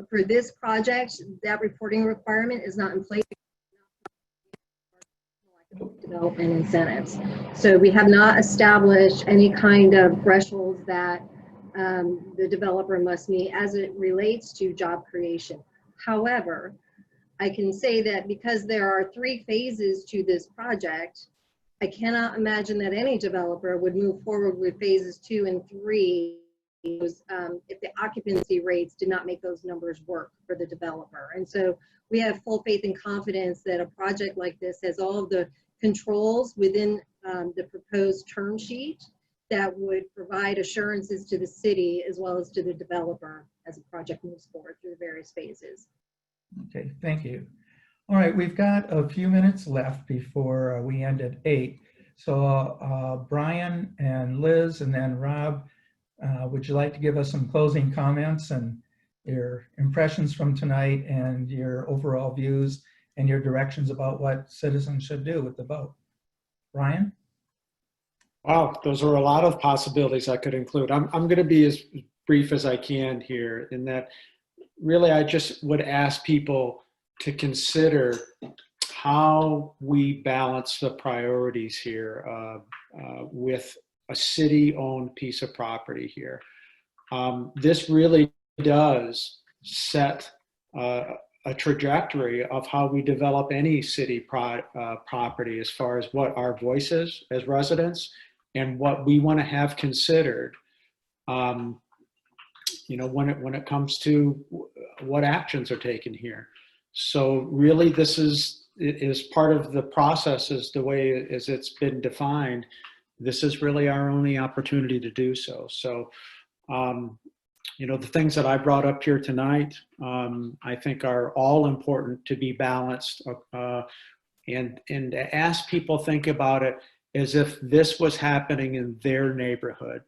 For this project, that reporting requirement is not in place. Development incentives. So we have not established any kind of thresholds that the developer must meet as it relates to job creation. However, I can say that because there are 3 phases to this project, I cannot imagine that any developer would move forward with phases 2 and 3 if the occupancy rates did not make those numbers work for the developer. And so we have full faith and confidence that a project like this has all of the controls within the proposed term sheet that would provide assurances to the city as well as to the developer as the project moves forward through the various phases. Okay, thank you. All right, we've got a few minutes left before we end at 8. So Brian and Liz and then Rob, would you like to give us some closing comments and your impressions from tonight and your overall views and your directions about what citizens should do with the vote? Brian? Wow, those are a lot of possibilities I could include. I'm going to be as brief as I can here in that really I just would ask people to consider how we balance the priorities here with a city-owned piece of property here. This really does set a trajectory of how we develop any city property as far as what our voice is as residents and what we want to have considered, you know, when it comes to what actions are taken here. So really, this is is part of the process is the way as it's been defined. This is really our only opportunity to do so. So, you know, the things that I brought up here tonight, I think are all important to be balanced, and ask people think about it as if this was happening in their neighborhood.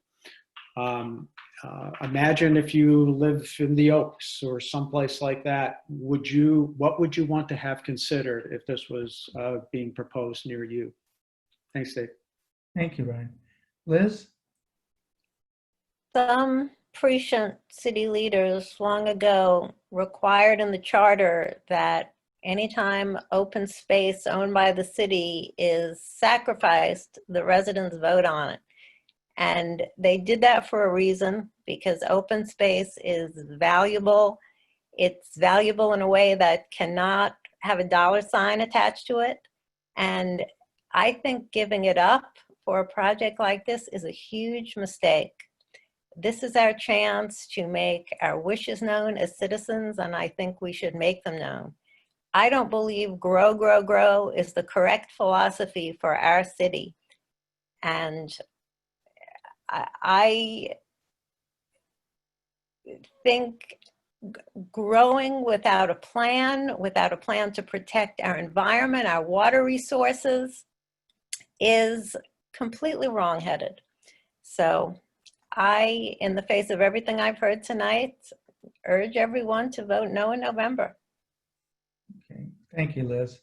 Imagine if you live in the Oaks or someplace like that, what would you want to have considered if this was being proposed near you? Thanks, Dave. Thank you, Ryan. Liz? Some prescient city leaders long ago required in the charter that anytime open space owned by the city is sacrificed, the residents vote on it. And they did that for a reason, because open space is valuable. It's valuable in a way that cannot have a dollar sign attached to it. And I think giving it up for a project like this is a huge mistake. This is our chance to make our wishes known as citizens, and I think we should make them known. I don't believe grow, grow, grow is the correct philosophy for our city. And I think growing without a plan to protect our environment, our water resources, is completely wrong-headed. So I, in the face of everything I've heard tonight, urge everyone to vote no in November. Okay, thank you, Liz.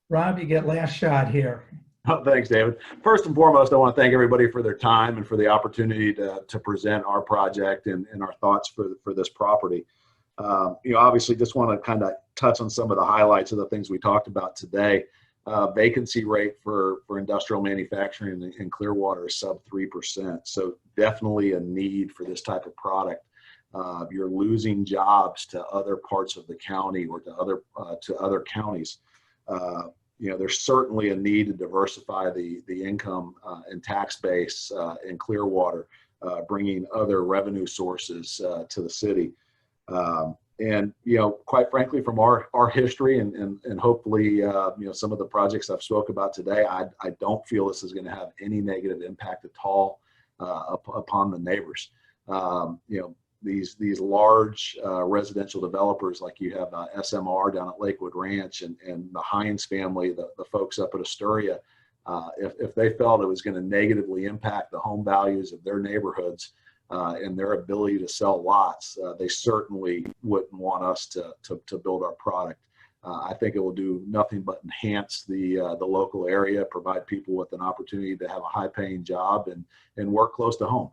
Rob, you get last shot here. Oh, thanks, David. First and foremost, I want to thank everybody for their time and for the opportunity to present our project and our thoughts for this property. You know, obviously just want to kind of touch on some of the highlights of the things we talked about today. Vacancy rate for industrial manufacturing in Clearwater is sub 3%. So definitely a need for this type of product. You're losing jobs to other parts of the county or to other counties. You know, there's certainly a need to diversify the income and tax base in Clearwater, bringing other revenue sources to the city. And, you know, quite frankly, from our history and hopefully, you know, some of the projects I've spoke about today, I don't feel this is going to have any negative impact at all upon the neighbors. You know, these large residential developers, like you have SMR down at Lakewood Ranch and the Hines family, the folks up at Astoria, if they felt it was going to negatively impact the home values of their neighborhoods and their ability to sell lots, they certainly wouldn't want us to build our product. I think it will do nothing but enhance the local area, provide people with an opportunity to have a high-paying job and work close to home.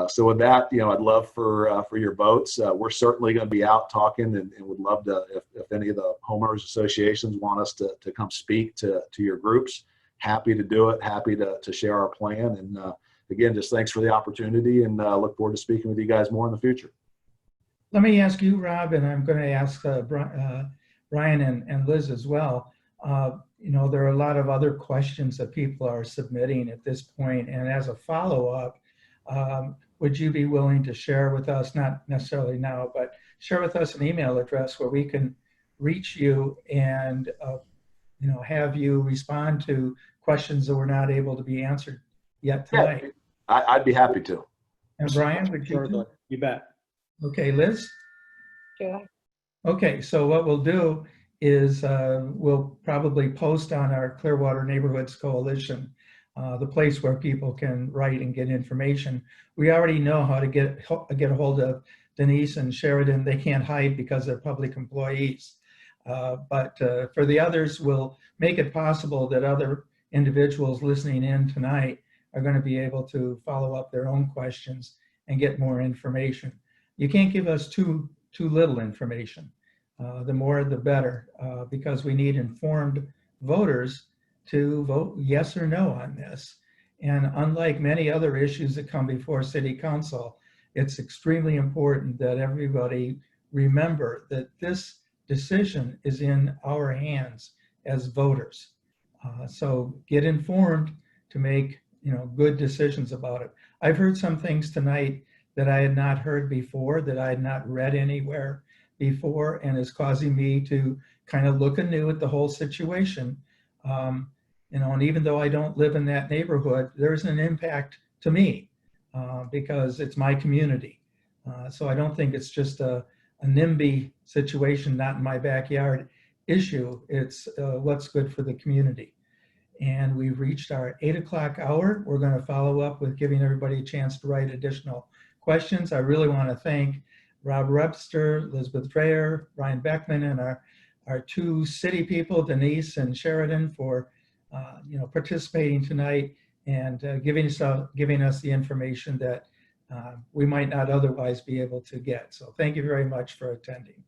So with that, you know, I'd love for your votes. We're certainly going to be out talking and would love to, if any of the homeowners associations want us to come speak to your groups, happy to do it, happy to share our plan. And again, just thanks for the opportunity and look forward to speaking with you guys more in the future. Let me ask you, Rob, and I'm going to ask Brian and Liz as well. You know, there are a lot of other questions that people are submitting at this point, and as a follow-up, would you be willing to share with us, not necessarily now, but share with us an email address where we can reach you and, you know, have you respond to questions that were not able to be answered yet tonight? Yeah, I'd be happy to. And Brian, would you? You bet. Okay, Liz? Sure. Okay, so what we'll do is we'll probably post on our Clearwater Neighborhoods Coalition, the place where people can write and get information. We already know how to get a hold of Denise and Sheridan. They can't hide because they're public employees. But for the others, we'll make it possible that other individuals listening in tonight are going to be able to follow up their own questions and get more information. You can't give us too little information. The more, the better, because we need informed voters to vote yes or no on this. And unlike many other issues that come before City Council, it's extremely important that everybody remember that this decision is in our hands as voters. So get informed to make, you know, good decisions about it. I've heard some things tonight that I had not heard before, that I had not read anywhere before, and is causing me to kind of look anew at the whole situation. And even though I don't live in that neighborhood, there's an impact to me because it's my community. So I don't think it's just a NIMBY situation, not in my backyard issue. It's what's good for the community. And we've reached our 8 o'clock hour. We're going to follow up with giving everybody a chance to write additional questions. I really want to thank Rob Webster, Elizabeth Dreyer, Ryan Beckman, and our two city people, Denise and Sheridan, for participating tonight and giving us the information that we might not otherwise be able to get. So thank you very much for attending.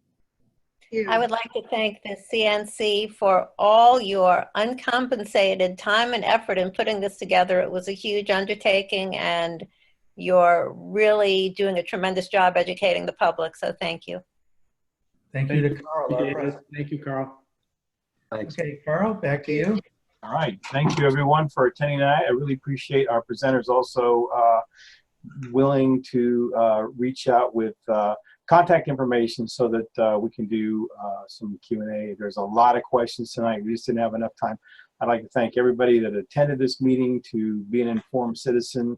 I would like to thank the CNC for all your uncompensated time and effort in putting this together. It was a huge undertaking, and you're really doing a tremendous job educating the public, so thank you. Thank you to Carl, our David. president. Thank you, Carl. Thanks. Okay, Carl, back to you. All right. Thank you, everyone, for attending tonight. I really appreciate our presenters also willing to reach out with contact information so that we can do some Q&A. There's a lot of questions tonight. We just didn't have enough time. I'd like to thank everybody that attended this meeting to be an informed citizen.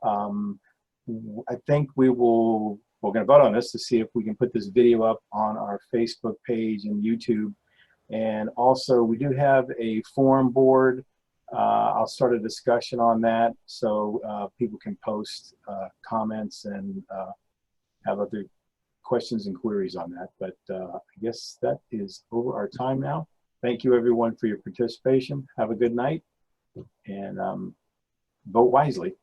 I think we're going to vote on this to see if we can put this video up on our Facebook page and YouTube. And also, we do have a forum board. I'll start a discussion on that so people can post comments and have other questions and queries on that. But I guess that is over our time now. Thank you, everyone, for your participation. Have a good night and vote wisely.